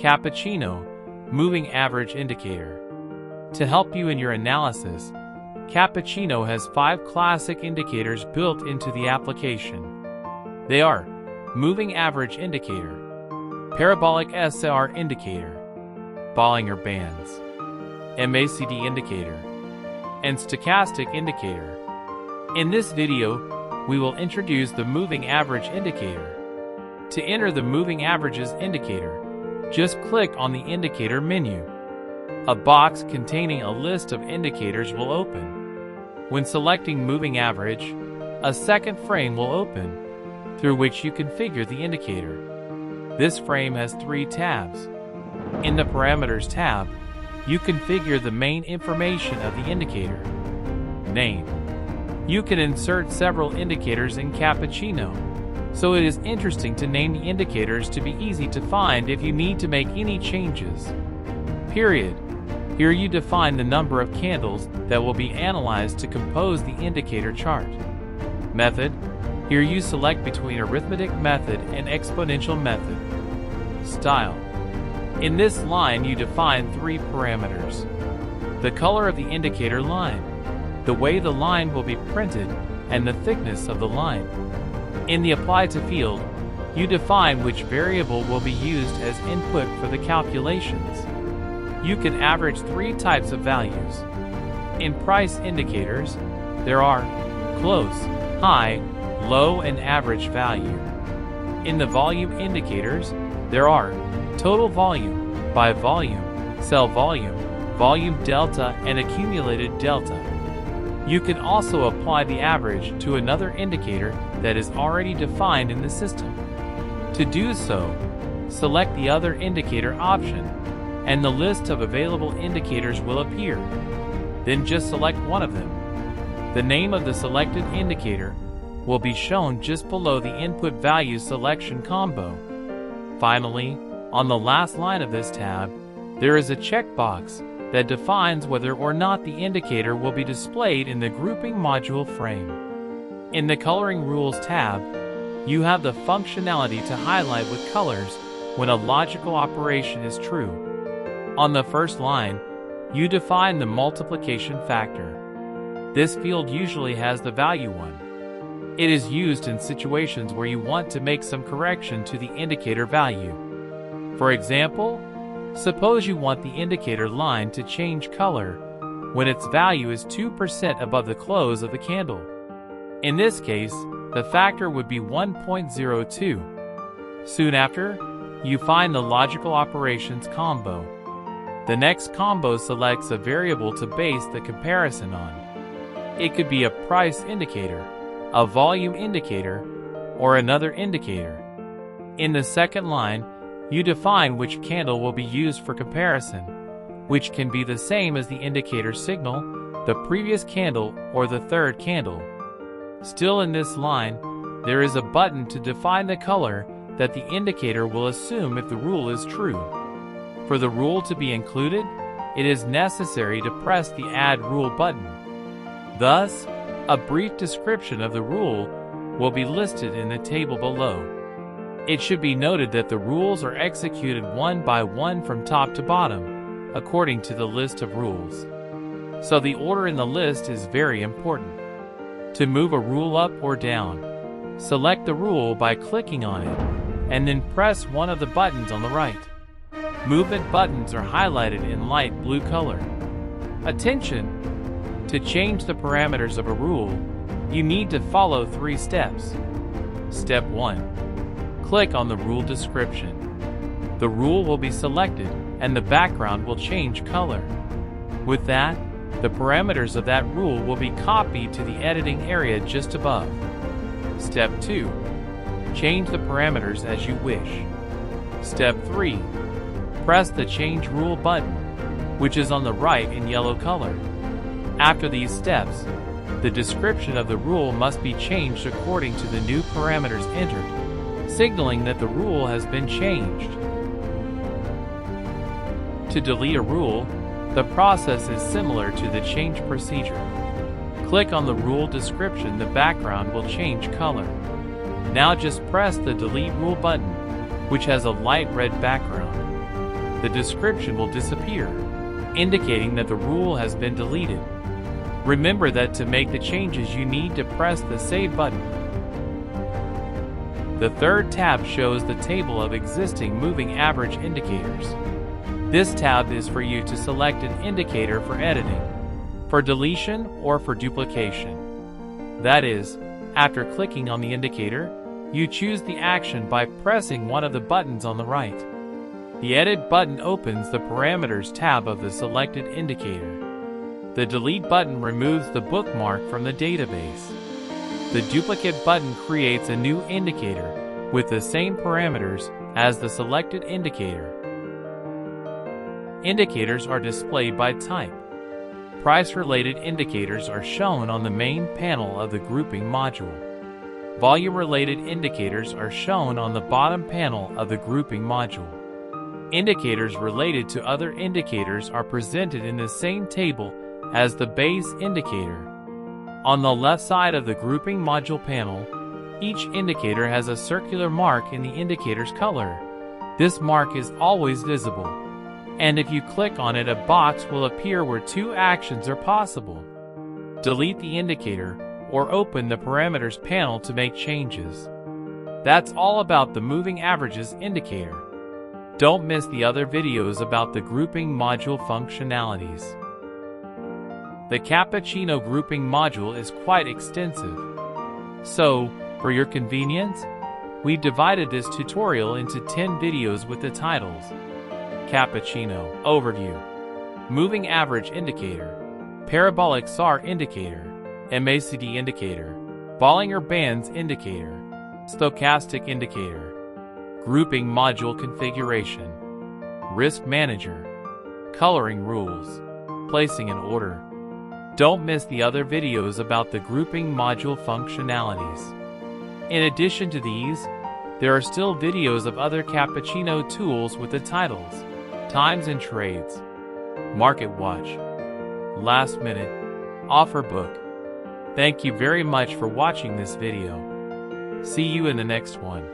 Cappuccino, moving average indicator. To help you in your analysis, Cappuccino has 5 classic indicators built into the application. They are moving average indicator, Parabolic SAR indicator, Bollinger Bands, MACD indicator, and stochastic indicator. In this video, we will introduce the moving average indicator. To enter the moving averages indicator, just click on the indicator menu. A box containing a list of indicators will open. When selecting moving average, a second frame will open, through which you configure the indicator. This frame has 3 tabs. In the Parameters tab, you configure the main information of the indicator. Name. You can insert several indicators in Cappuccino, so it is interesting to name the indicators to be easy to find if you need to make any changes. Period. Here you define the number of candles that will be analyzed to compose the indicator chart. Method. Here you select between arithmetic method and exponential method. Style. In this line you define 3 parameters. The color of the indicator line, the way the line will be printed, and the thickness of the line. In the Apply to field, you define which variable will be used as input for the calculations. You can average 3 types of values. In price indicators, there are close, high, low, and average value. In the volume indicators, there are total volume, by volume, sell volume, volume delta, and accumulated delta. You can also apply the average to another indicator that is already defined in the system. To do so, select the Other Indicator option, and the list of available indicators will appear. Then just select one of them. The name of the selected indicator will be shown just below the input value selection combo. Finally, on the last line of this tab, there is a checkbox that defines whether or not the indicator will be displayed in the grouping module frame. In the Coloring Rules tab, you have the functionality to highlight with colors when a logical operation is true. On the first line, you define the multiplication factor. This field usually has the value 1. It is used in situations where you want to make some correction to the indicator value. For example, suppose you want the indicator line to change color when its value is 2% above the close of the candle. In this case, the factor would be 1.02. Soon after, you find the logical operations combo. The next combo selects a variable to base the comparison on. It could be a price indicator, a volume indicator, or another indicator. In the second line, you define which candle will be used for comparison, which can be the same as the indicator signal, the previous candle, or the third candle. Still in this line, there is a button to define the color that the indicator will assume if the rule is true. For the rule to be included, it is necessary to press the Add Rule button. Thus, a brief description of the rule will be listed in the table below. It should be noted that the rules are executed one by one from top to bottom, according to the list of rules. So the order in the list is very important. To move a rule up or down, select the rule by clicking on it, and then press one of the buttons on the right. Movement buttons are highlighted in light blue color. Attention! To change the parameters of a rule, you need to follow 3 steps. Step 1. Click on the rule description. The rule will be selected and the background will change color. With that, the parameters of that rule will be copied to the editing area just above. Step 2. Change the parameters as you wish. Step 3. Press the Change Rule button, which is on the right in yellow color. After these steps, the description of the rule must be changed according to the new parameters entered, signaling that the rule has been changed. To delete a rule, the process is similar to the change procedure. Click on the rule description, the background will change color. Now just press the Delete Rule button, which has a light red background. the description will disappear, indicating that the rule has been deleted. Remember that to make the changes you need to press the Save button. The third tab shows the table of existing moving average indicators. This tab is for you to select an indicator for editing, for deletion, or for duplication. That is, after clicking on the indicator, you choose the action by pressing one of the buttons on the right. The Edit button opens the Parameters tab of the selected indicator. The Delete button removes the bookmark from the database. The Duplicate button creates a new indicator with the same parameters as the selected indicator. Indicators are displayed by type. Price-related indicators are shown on the main panel of the grouping module. Volume-related indicators are shown on the bottom panel of the grouping module. Indicators related to other indicators are presented in the same table as the base indicator. On the left side of the grouping module panel, each indicator has a circular mark in the indicator's color. This mark is always visible, and if you click on it, a box will appear where two actions are possible. Delete the indicator or open the Parameters panel to make changes. That's all about the Moving Averages indicator. Don't miss the other videos about the grouping module functionalities. The Cappuccino grouping module is quite extensive. So, for your convenience, we've divided this tutorial into 10 videos with the titles: Cappuccino Overview, Moving Average Indicator, Parabolic SAR Indicator, MACD Indicator, Bollinger Bands Indicator, Stochastic Indicator, Grouping Module Configuration, Risk Manager, Coloring Rules, Placing an Order. Don't miss the other videos about the grouping module functionalities. In addition to these, there are still videos of other Cappuccino tools with the titles: Times and Trades, Market Watch, Last Minute, Offer Book. Thank you very much for watching this video. See you in the next one.